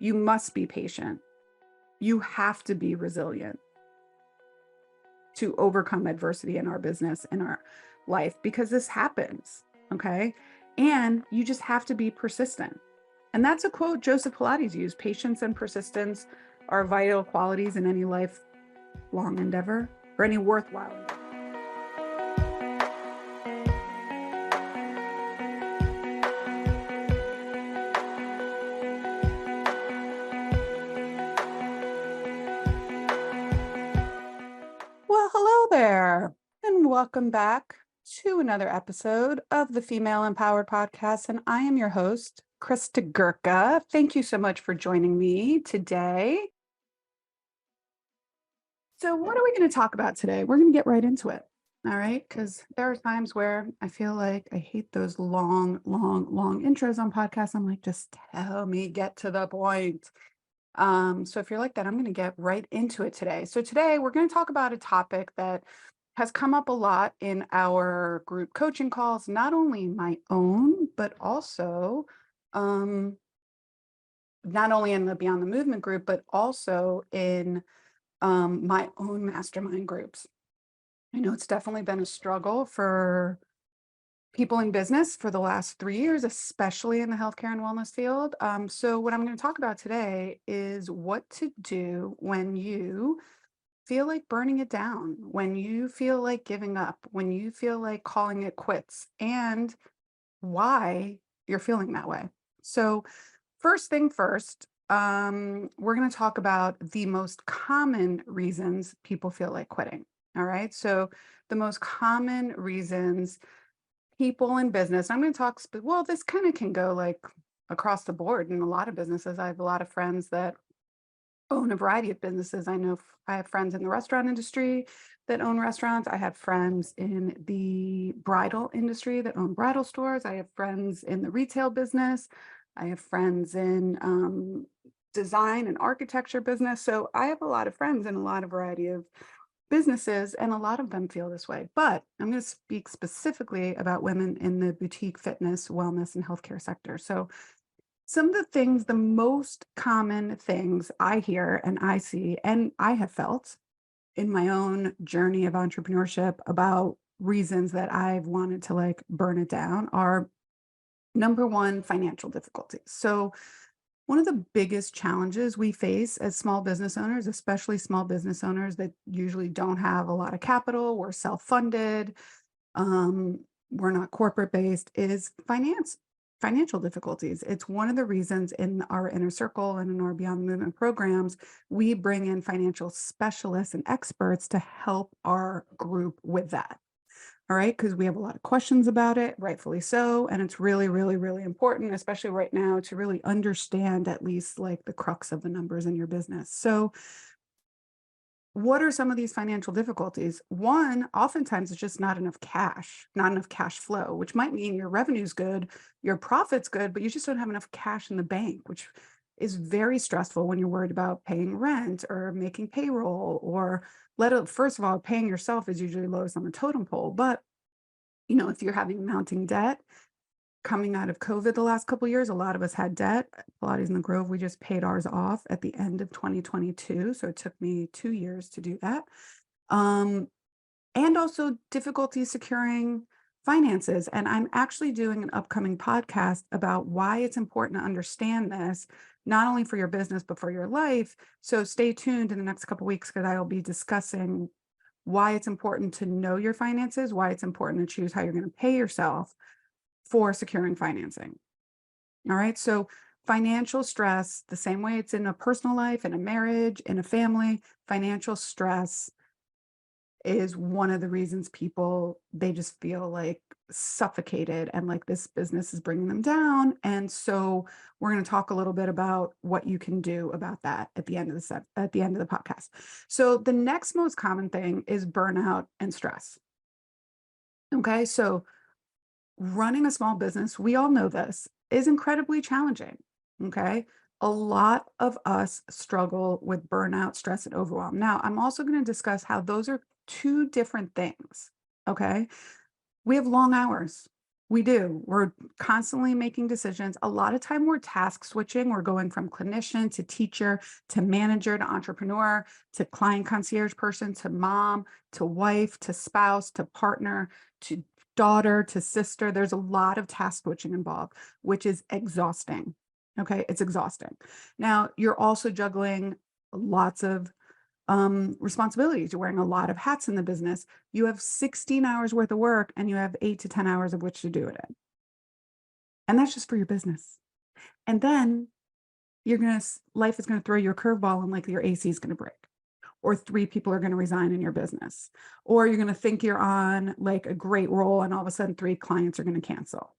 You must be patient. You have to be resilient to overcome adversity in our business, in our life, because this happens. Okay. And you just have to be persistent. And that's a quote Joseph Pilates used: patience and persistence are vital qualities in any lifelong endeavor or any worthwhile endeavor. Well, hello there, and welcome back to another episode of the Female Empowered Podcast. And I am your host, Krista Gurka. Thank you so much for joining me today. So, what are we going to talk about today? We're going to get right into it. All right. Because there are times where I feel like I hate those long intros on podcasts. I'm like, just tell me, get to the point. So if you're like that, I'm going to get right into it today. So today we're going to talk about a topic that has come up a lot in our group coaching calls, not only my own, but also um, not only in the Beyond the Movement group, but also in my own mastermind groups. I know it's definitely been a struggle for people in business for the last 3 years, especially in the healthcare and wellness field. So what I'm going to talk about today is what to do when you feel like burning it down, when you feel like giving up, when you feel like calling it quits, and why you're feeling that way. So first thing first, we're going to talk about the most common reasons people feel like quitting. All right. So the most common reasons people in business, I'm going to talk, well, this kind of can go like across the board in a lot of businesses. I have a lot of friends that own a variety of businesses. I know I have friends in the restaurant industry that own restaurants. I have friends in the bridal industry that own bridal stores. I have friends in the retail business. I have friends in design and architecture business. So I have a lot of friends in a lot of variety of businesses, and a lot of them feel this way. But I'm going to speak specifically about women in the boutique fitness, wellness, and healthcare sector. So some of the things, the most common things I hear and I see, and I have felt in my own journey of entrepreneurship about reasons that I've wanted to like burn it down, are number one, financial difficulties. So one of the biggest challenges we face as small business owners, especially small business owners that usually don't have a lot of capital, we're self-funded, um, we're not corporate based, is financial difficulties. It's one of the reasons in our inner circle and in our Beyond the Movement programs, we bring in financial specialists and experts to help our group with that. All right, because we have a lot of questions about it, rightfully so. And it's really, really, really important, especially right now, to really understand at least like the crux of the numbers in your business. So what are some of these financial difficulties? One, oftentimes it's just not enough cash, not enough cash flow, which might mean your revenue's good, your profit's good, but you just don't have enough cash in the bank, which is very stressful when you're worried about paying rent or making payroll, or first of all, paying yourself is usually lowest on the totem pole. But if you're having mounting debt, coming out of COVID the last couple of years, a lot of us had debt. Pilates in the Grove, we just paid ours off at the end of 2022. So it took me 2 years to do that. And also difficulty securing finances. And I'm actually doing an upcoming podcast about why it's important to understand this, not only for your business, but for your life. So stay tuned in the next couple of weeks, because I will be discussing why it's important to know your finances, why it's important to choose how you're going to pay yourself for securing financing. All right. So financial stress, the same way it's in a personal life, in a marriage, in a family, financial stress is one of the reasons they just feel like suffocated and like this business is bringing them down. And so we're going to talk a little bit about what you can do about that at the end of the podcast. So the next most common thing is burnout and stress. Okay. So running a small business, we all know this, is incredibly challenging. Okay. A lot of us struggle with burnout, stress, and overwhelm. Now, I'm also going to discuss how those are two different things. Okay. We have long hours. We do. We're constantly making decisions. A lot of time we're task switching. We're going from clinician to teacher to manager to entrepreneur to client concierge person to mom to wife to spouse to partner to daughter to sister. There's a lot of task switching involved, which is exhausting. Okay. It's exhausting. Now, you're also juggling lots of responsibilities. You're wearing a lot of hats in the business. You have 16 hours worth of work and you have 8 to 10 hours of which to do it in. And that's just for your business. And then life is going to throw you a curveball and like your AC is going to break, or 3 people are going to resign in your business, or you're going to think you're on like a great role and all of a sudden 3 clients are going to cancel.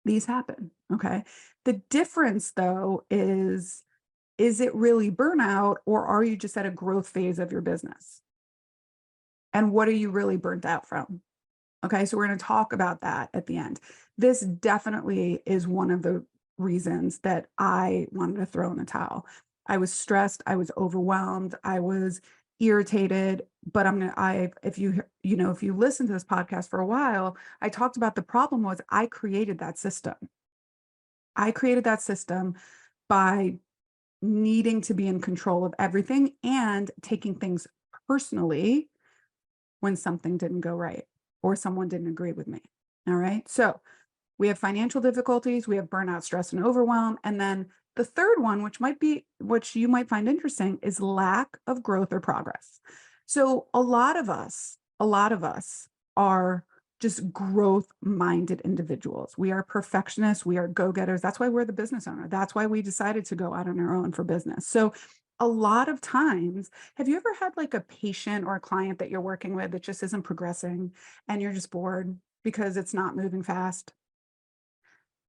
These happen. Okay. The difference though is it really burnout or are you just at a growth phase of your business? And what are you really burnt out from? Okay, so we're going to talk about that at the end. This definitely is one of the reasons that I wanted to throw in the towel. I was stressed, I was overwhelmed, I was irritated, but if if you listen to this podcast for a while, I talked about the problem was I created that system. I created that system by needing to be in control of everything and taking things personally when something didn't go right or someone didn't agree with me. All right. So we have financial difficulties, we have burnout, stress, and overwhelm. And then the third one, which you might find interesting, is lack of growth or progress. So a lot of us are just growth minded individuals. We are perfectionists. We are go getters. That's why we're the business owner. That's why we decided to go out on our own for business. So a lot of times, have you ever had like a patient or a client that you're working with that just isn't progressing and you're just bored because it's not moving fast?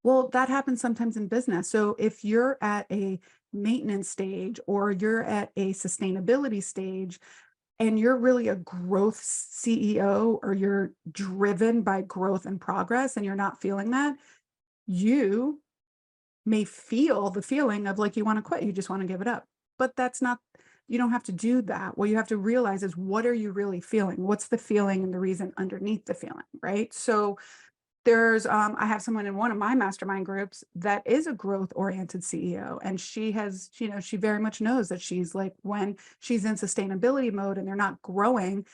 Well, that happens sometimes in business. So if you're at a maintenance stage or you're at a sustainability stage and you're really a growth CEO or you're driven by growth and progress and you're not feeling that, you may feel the feeling of like you want to quit, you just want to give it up. But that's not, you don't have to do that. What you have to realize is what are you really feeling? What's the feeling and the reason underneath the feeling, right? So I have someone in one of my mastermind groups that is a growth oriented CEO. And she has, she very much knows that she's like, when she's in sustainability mode and they're not growing,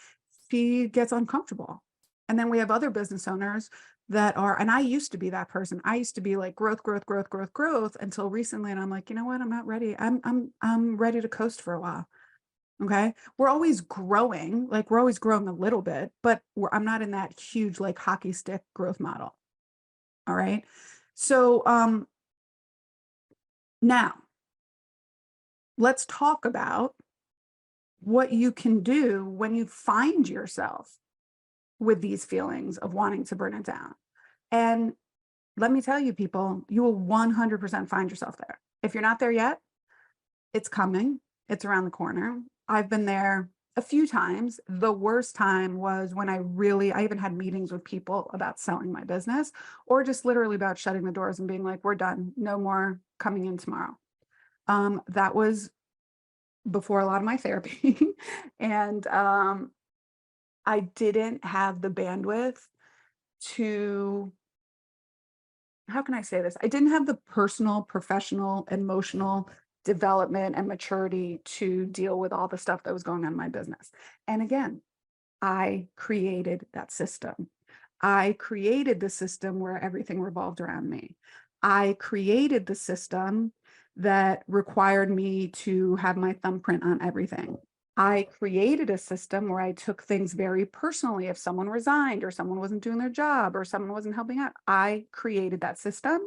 she gets uncomfortable. And then we have other business owners that are, and I used to be that person. I used to be like growth, growth, growth, growth, growth until recently. And I'm like, you know what? I'm not ready. I'm ready to coast for a while. Okay. We're always growing a little bit, but I'm not in that huge, like hockey stick growth model. All right. So, now let's talk about what you can do when you find yourself with these feelings of wanting to burn it down. And let me tell you, people, you will 100% find yourself there. If you're not there yet, it's coming. It's around the corner. I've been there a few times. The worst time was when I even had meetings with people about selling my business or just literally about shutting the doors and being like, we're done. No more coming in tomorrow. That was before a lot of my therapy. And I didn't have the bandwidth to, how can I say this? I didn't have the personal, professional, emotional development and maturity to deal with all the stuff that was going on in my business. And again, I created that system. I created the system where everything revolved around me. I created the system that required me to have my thumbprint on everything. I created a system where I took things very personally. If someone resigned or someone wasn't doing their job or someone wasn't helping out, I created that system.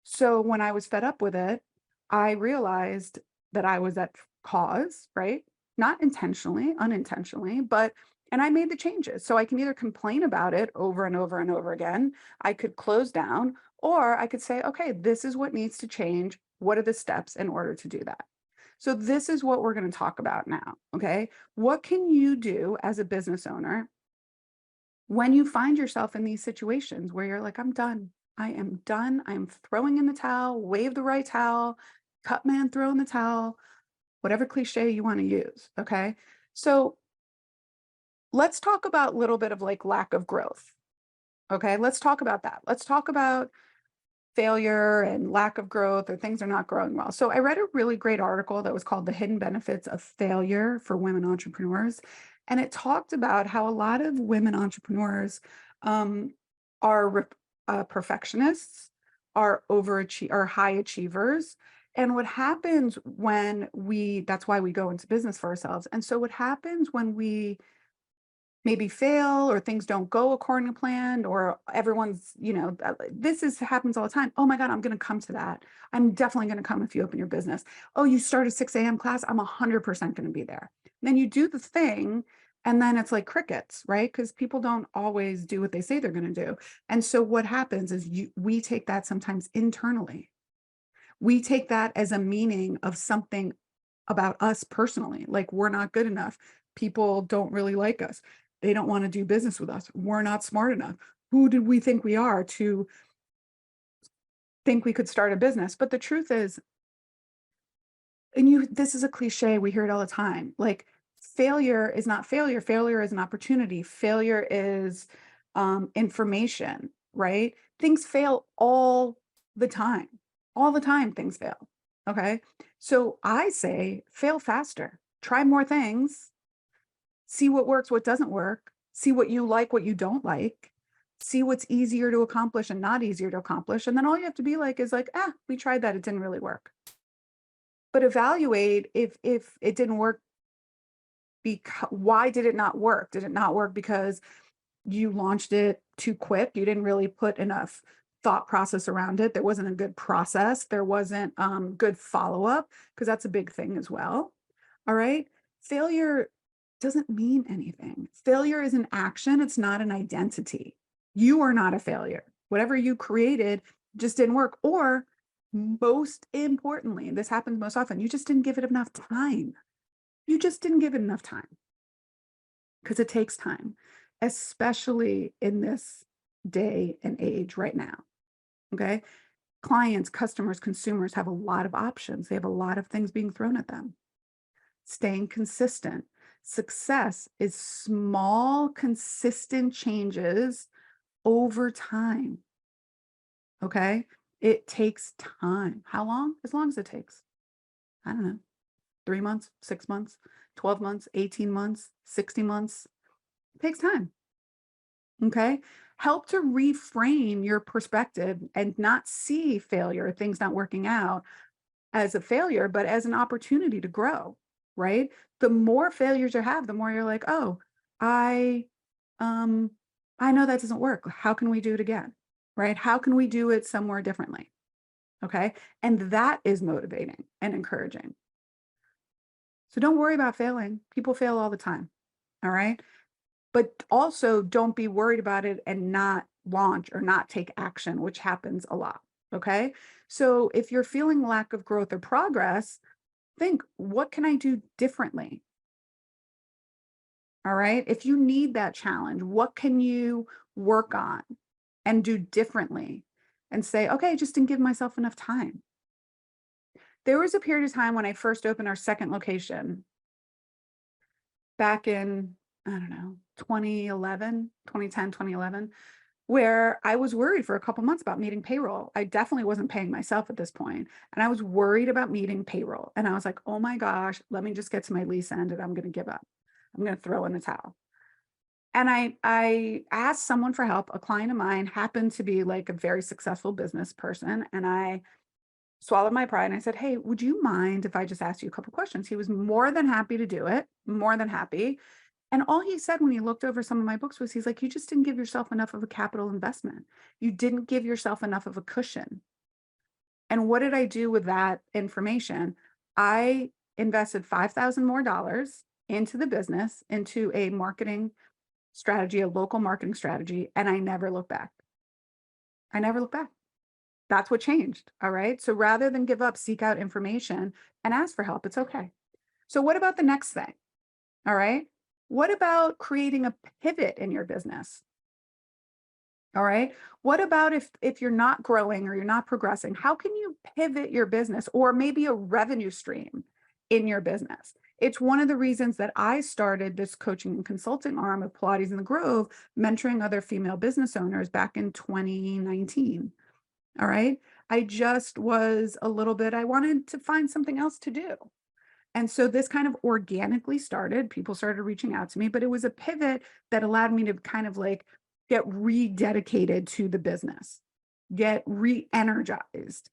So when I was fed up with it, I realized that I was at cause, right? Not intentionally, unintentionally, and I made the changes. So I can either complain about it over and over and over again, I could close down, or I could say, okay, this is what needs to change. What are the steps in order to do that? So this is what we're going to talk about now. Okay. What can you do as a business owner when you find yourself in these situations where you're like, I'm done. I am done. I am throwing in the towel, wave the right towel, cut man, throw in the towel, whatever cliche you want to use. Okay. So let's talk about a little bit of like lack of growth. Okay, let's talk about that. Let's talk about failure and lack of growth or things are not growing well. So I read a really great article that was called The Hidden Benefits of Failure for Women Entrepreneurs. And it talked about how a lot of women entrepreneurs um, are perfectionists, are high achievers. And what happens when that's why we go into business for ourselves. And so what happens when we maybe fail or things don't go according to plan or everyone's, happens all the time. Oh my God, I'm going to come to that. I'm definitely going to come if you open your business. Oh, you start a 6 a.m. class. I'm 100% going to be there. Then you do the thing and then it's like crickets, right? Because people don't always do what they say they're going to do. And so what happens is we take that sometimes internally. We take that as a meaning of something about us personally, like we're not good enough. People don't really like us. They don't want to do business with us. We're not smart enough. Who did we think we are to think we could start a business? But the truth is, this is a cliche, we hear it all the time. Like failure is not failure. Failure is an opportunity. Failure is information, right? Things fail all the time. All the time things fail. Okay. So I say fail faster. Try more things. See what works, what doesn't work. See what you like, what you don't like. See what's easier to accomplish and not easier to accomplish. And then all you have to be like is like, we tried that. It didn't really work. But evaluate if it didn't work, because why did it not work? Did it not work because you launched it too quick? You didn't really put enough thought process around it. There wasn't a good process. There wasn't good follow-up, because that's a big thing as well. All right. Failure doesn't mean anything. Failure is an action. It's not an identity. You are not a failure. Whatever you created just didn't work. Or most importantly, and this happens most often, you just didn't give it enough time. You just didn't give it enough time, because it takes time, especially in this day and age right now. Okay. Clients, customers, consumers have a lot of options. They have a lot of things being thrown at them. Staying consistent. Success is small, consistent changes over time. Okay. It takes time. How long? As long as it takes. I don't know. 3 months, 6 months, 12 months, 18 months, 60 months. It takes time. Okay. Help to reframe your perspective and not see failure, things not working out, as a failure, but as an opportunity to grow, right? The more failures you have, the more you're like, oh, I um I know that doesn't work. How can we do it again? Right? How can we do it somewhere differently? Okay. And that is motivating and encouraging. So don't worry about failing. People fail all the time. All right. But also don't be worried about it and not launch or not take action, which happens a lot. Okay. So if you're feeling lack of growth or progress, think, what can I do differently? All right. If you need that challenge, what can you work on and do differently? And say, okay, I just didn't give myself enough time. There was a period of time when I first opened our second location back in, I don't know, 2011, 2010, 2011, where I was worried for a couple months about meeting payroll. I definitely wasn't paying myself at this point, and I was worried about meeting payroll. And I was like, oh my gosh, let me just get to my lease end and I'm going to give up. I'm going to throw in the towel. And I asked someone for help. A client of mine happened to be like a very successful business person. And I swallowed my pride and I said, hey, would you mind if I just asked you a couple questions? He was more than happy to do it, more than happy. And all he said when he looked over some of my books was, he's like, you just didn't give yourself enough of a capital investment. You didn't give yourself enough of a cushion. And what did I do with that information? I invested $5,000 more into the business, into a marketing strategy, a local marketing strategy, and I never looked back. I never looked back. That's what changed. All right. So rather than give up, seek out information and ask for help. It's okay. So what about the next thing? All right. What about creating a pivot in your business? All right. What about if you're not growing or you're not progressing? How can you pivot your business or maybe a revenue stream in your business? It's one of the reasons that I started this coaching and consulting arm of Pilates in the Grove, mentoring other female business owners back in 2019. All right. I just was a little bit, I wanted to find something else to do. And so this kind of organically started. People started reaching out to me, but it was a pivot that allowed me to kind of like get rededicated to the business, get re-energized,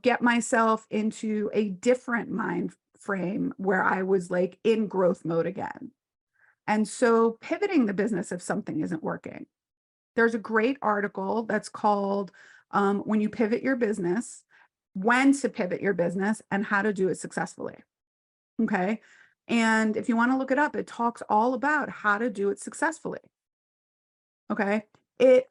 get myself into a different mind frame where I was like in growth mode again. And so pivoting the business if something isn't working. There's a great article that's called When You Pivot Your Business, When to Pivot Your Business and How to Do It Successfully. Okay. And if you want to look it up, it talks all about how to do it successfully. Okay. It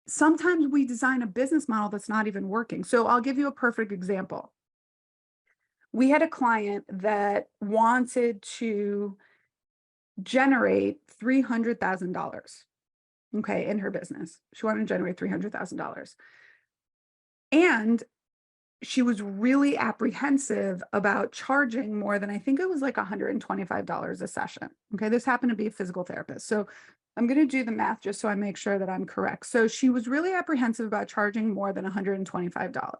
sometimes we design a business model that's not even working. So I'll give you a perfect example. We had a client that wanted to generate $300,000, okay, in her business. She wanted to generate $300,000. And she was really apprehensive about charging more than, I think it was like $125 a session. Okay, this happened to be a physical therapist. So I'm going to do the math just so I make sure that I'm correct. So she was really apprehensive about charging more than $125.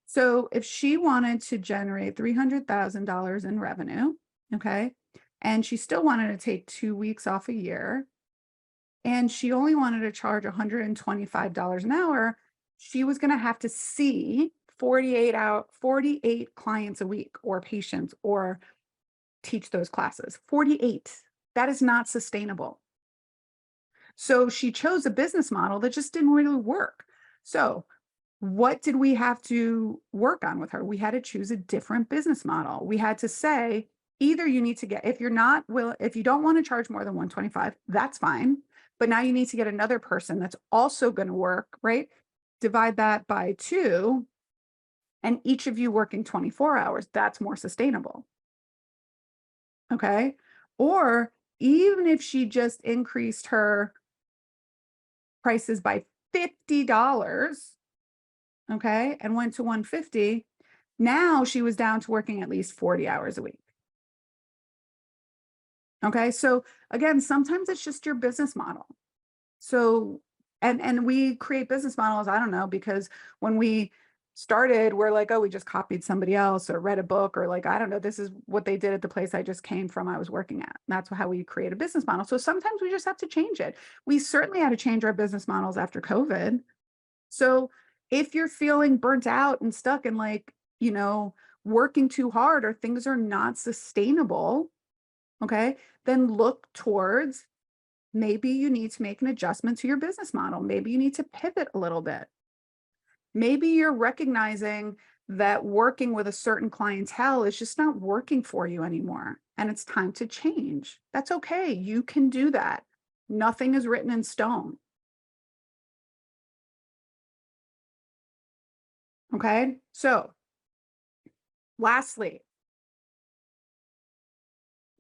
So if she wanted to generate $300,000 in revenue, okay, and she still wanted to take 2 weeks off a year, and she only wanted to charge $125 an hour, she was going to have to see 48 clients a week or patients or teach those classes. 48. That is not sustainable. So she chose a business model that just didn't really work. So what did we have to work on with her? We had to choose a different business model. We had to say, either you need to get, if you don't want to charge more than 125, that's fine. But now you need to get another person that's also going to work, right? Divide that by 2, and each of you working 24 hours, that's more sustainable. Okay. Or even if she just increased her prices by $50, okay, and went to 150, now she was down to working at least 40 hours a week. Okay. So again, sometimes it's just your business model. So, and we create business models, I don't know, because when we started, we're like, oh, we just copied somebody else or read a book, or like, I don't know, this is what they did at the place I just came from, I was working at. That's how we create a business model. So sometimes we just have to change it. We certainly had to change our business models after COVID. So if you're feeling burnt out and stuck and like, working too hard or things are not sustainable, okay, then look towards, maybe you need to make an adjustment to your business model. Maybe you need to pivot a little bit. Maybe you're recognizing that working with a certain clientele is just not working for you anymore, and it's time to change. That's okay. You can do that. Nothing is written in stone. Okay. So lastly,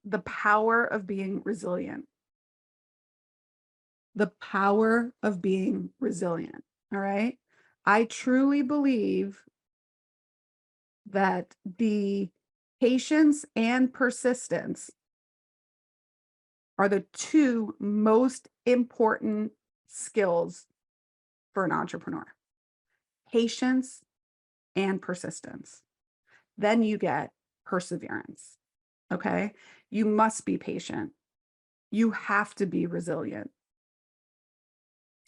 the power of being resilient. The power of being resilient. All right. I truly believe that the patience and persistence are the 2 most important skills for an entrepreneur. Patience and persistence. Then you get perseverance. Okay. You must be patient. You have to be resilient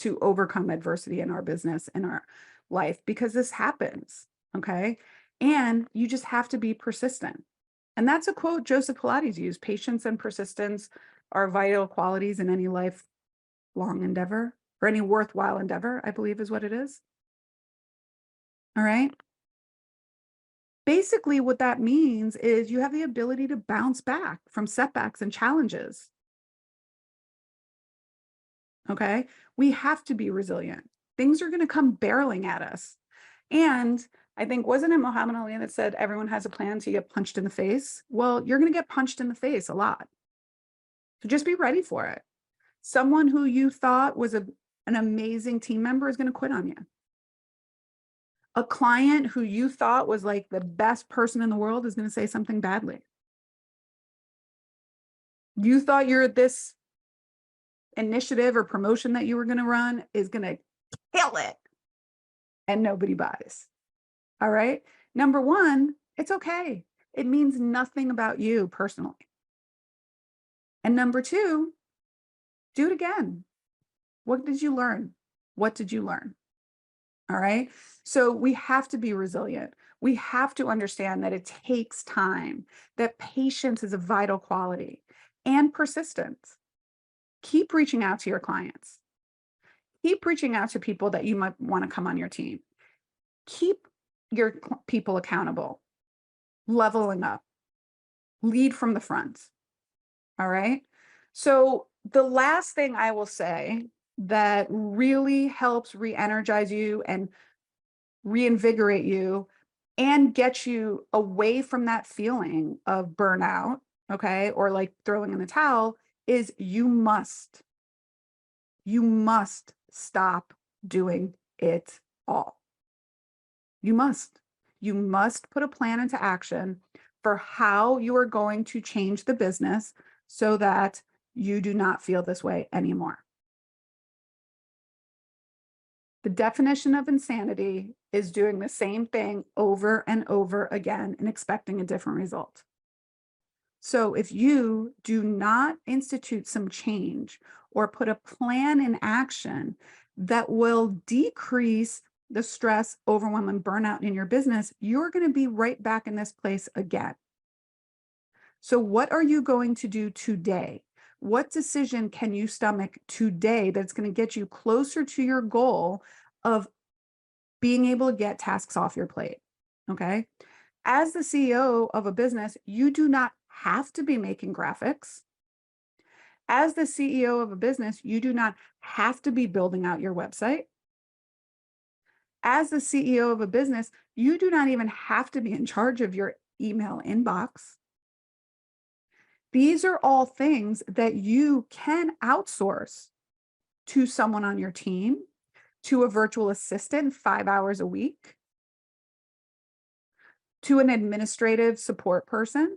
to overcome adversity in our business, in our life, because this happens. Okay. And you just have to be persistent. And that's a quote Joseph Pilates used: patience and persistence are vital qualities in any lifelong endeavor, or any worthwhile endeavor, I believe is what it is. All right. Basically, what that means is you have the ability to bounce back from setbacks and challenges. Okay. We have to be resilient. Things are going to come barreling at us. And I think, wasn't it Muhammad Ali that said everyone has a plan to get punched in the face? Well, you're going to get punched in the face a lot. So just be ready for it. Someone who you thought was an amazing team member is going to quit on you. A client who you thought was like the best person in the world is going to say something badly. You thought this initiative or promotion that you were going to run is going to kill it, and nobody buys. All right. Number one, it's okay. It means nothing about you personally. And number two, do it again. What did you learn? What did you learn? All right. So we have to be resilient. We have to understand that it takes time, that patience is a vital quality, and persistence. Keep reaching out to your clients. Keep reaching out to people that you might want to come on your team. Keep your people accountable, leveling up, lead from the front. All right. So the last thing I will say that really helps re-energize you and reinvigorate you and get you away from that feeling of burnout, okay, or like throwing in the towel, is you must stop doing it all. You must put a plan into action for how you are going to change the business so that you do not feel this way anymore. The definition of insanity is doing the same thing over and over again and expecting a different result. So if you do not institute some change or put a plan in action that will decrease the stress, overwhelm, and burnout in your business, you're going to be right back in this place again. So what are you going to do today? What decision can you stomach today that's going to get you closer to your goal of being able to get tasks off your plate? Okay. As the CEO of a business, you do not have to be making graphics. As the CEO of a business, you do not have to be building out your website. As the CEO of a business, you do not even have to be in charge of your email inbox. These are all things that you can outsource to someone on your team, to a virtual assistant 5 hours a week, to an administrative support person.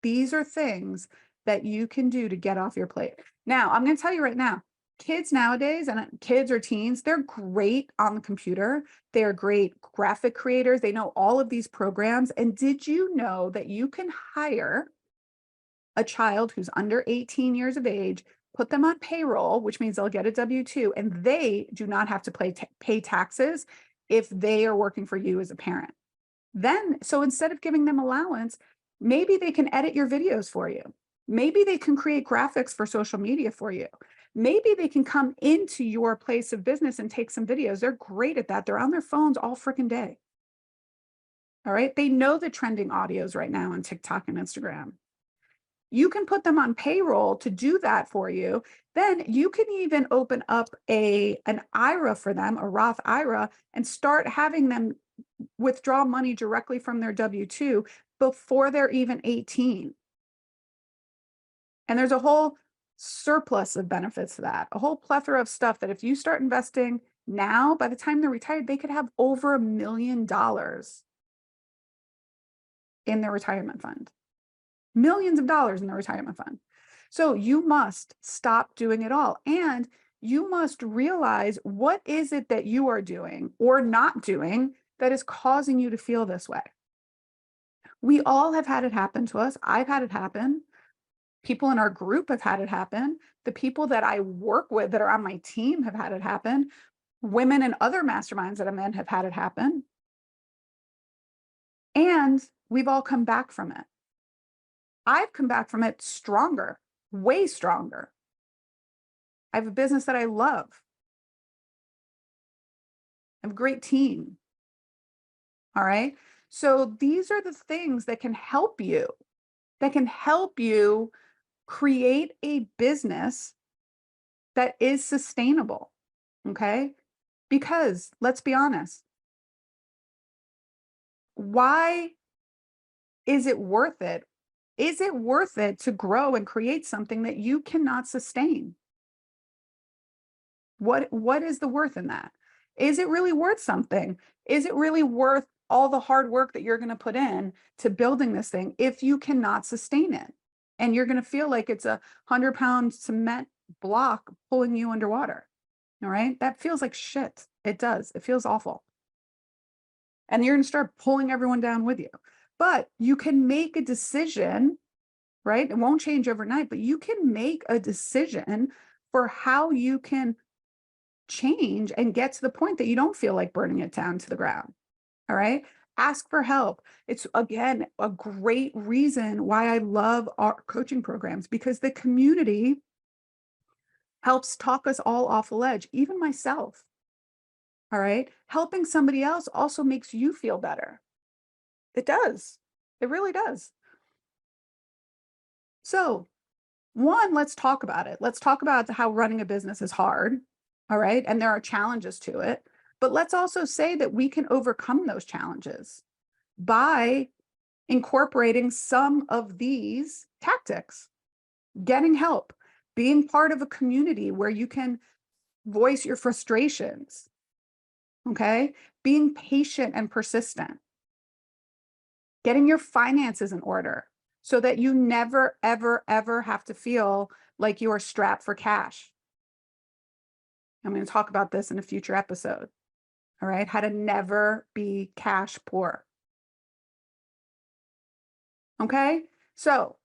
These are things that you can do to get off your plate. Now, I'm going to tell you right now, kids nowadays, and kids or teens, they're great on the computer. They are great graphic creators. They know all of these programs. And did you know that you can hire a child who's under 18 years of age, put them on payroll, which means they'll get a W-2, and they do not have to pay taxes if they are working for you as a parent? Then, so instead of giving them allowance, maybe they can edit your videos for you. Maybe they can create graphics for social media for you. Maybe they can come into your place of business and take some videos. They're great at that. They're on their phones all freaking day. All right. They know the trending audios right now on TikTok and Instagram. You can put them on payroll to do that for you. Then you can even open up an IRA for them, a Roth IRA, and start having them withdraw money directly from their W-2 before they're even 18. And there's a whole surplus of benefits to that, a whole plethora of stuff that if you start investing now, by the time they're retired, they could have over $1 million in their retirement fund. Millions of dollars in the retirement fund. So you must stop doing it all. And you must realize, what is it that you are doing or not doing that is causing you to feel this way? We all have had it happen to us. I've had it happen. People in our group have had it happen. The people that I work with that are on my team have had it happen. Women and other masterminds that I'm in have had it happen. And we've all come back from it. I've come back from it stronger, way stronger. I have a business that I love. I have a great team. All right. So these are the things that can help you, create a business that is sustainable. Okay. Because let's be honest, why is it worth it? Is it worth it to grow and create something that you cannot sustain? What is the worth in that? Is it really worth something? Is it really worth all the hard work that you're going to put in to building this thing if you cannot sustain it. And you're going to feel like it's a 100-pound cement block pulling you underwater. All right. That feels like shit. It does. It feels awful. And you're going to start pulling everyone down with you. But you can make a decision, right? It won't change overnight, but you can make a decision for how you can change and get to the point that you don't feel like burning it down to the ground. All right. Ask for help. It's, again, a great reason why I love our coaching programs, because the community helps talk us all off the ledge, even myself. All right. Helping somebody else also makes you feel better. It does. It really does. So, one, let's talk about it. Let's talk about how running a business is hard. All right. And there are challenges to it. But let's also say that we can overcome those challenges by incorporating some of these tactics, getting help, being part of a community where you can voice your frustrations. Okay. Being patient and persistent, getting your finances in order so that you never, ever, ever have to feel like you are strapped for cash. I'm going to talk about this in a future episode. All right. How to never be cash poor. Okay. So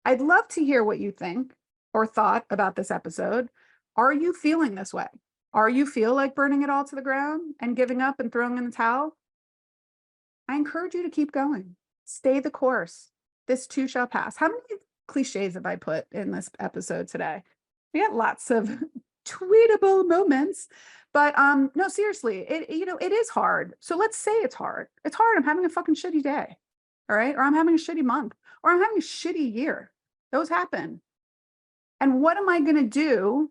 I'd love to hear what you think or thought about this episode. Are you feeling this way? Are you feel like burning it all to the ground and giving up and throwing in the towel? I encourage you to keep going. Stay the course. This too shall pass. How many cliches have I put in this episode today? We got lots of tweetable moments, but no, seriously, it is hard. So let's say it's hard. It's hard. I'm having a fucking shitty day. All right. Or I'm having a shitty month, or I'm having a shitty year. Those happen. And what am I going to do?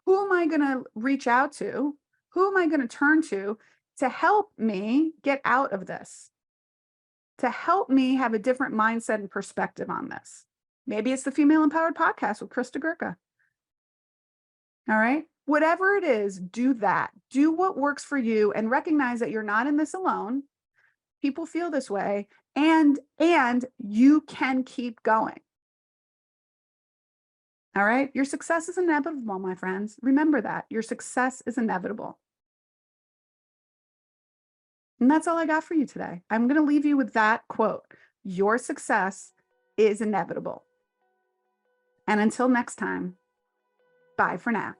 Who am I going to reach out to? Who am I going to turn to help me get out of this? To help me have a different mindset and perspective on this. Maybe it's the Female Empowered Podcast with Krista Gurka. All right. Whatever it is, do that. Do what works for you and recognize that you're not in this alone. People feel this way, and you can keep going. All right. Your success is inevitable, my friends. Remember that. Your success is inevitable. And that's all I got for you today. I'm going to leave you with that quote. Your success is inevitable. And until next time, bye for now.